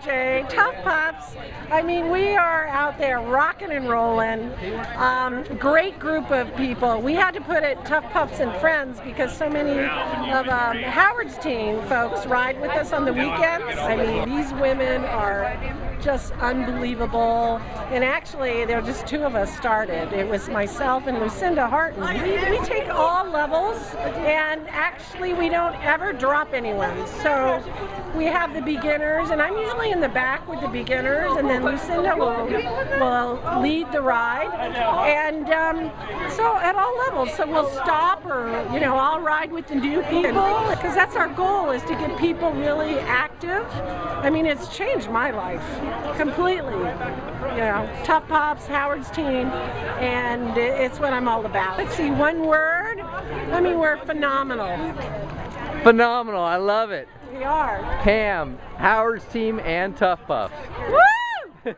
RJ, Tough Pups. I mean, we are out there rocking and rolling. Great group of people. We had to put it Tough Pups and Friends because so many of Howard's team folks ride with us on the weekends. I mean, these women are just unbelievable. And actually, there were just two of us started. It was myself and Lucinda Harton. We take all levels, and actually we don't ever drop anyone. So we have the beginners, and I'm usually in the back with the beginners, and then Lucinda will lead the ride. And so at all levels, so we'll stop, or I'll ride with the new people, because that's our goal, is to get people really active. I mean, it's changed my life completely. Tough Pups, Howard's team, and it's what I'm all about. Let's see, one word. I mean, we're phenomenal. Phenomenal, I love it. We are. Pam, Howard's team, and Tough Pups. Woo!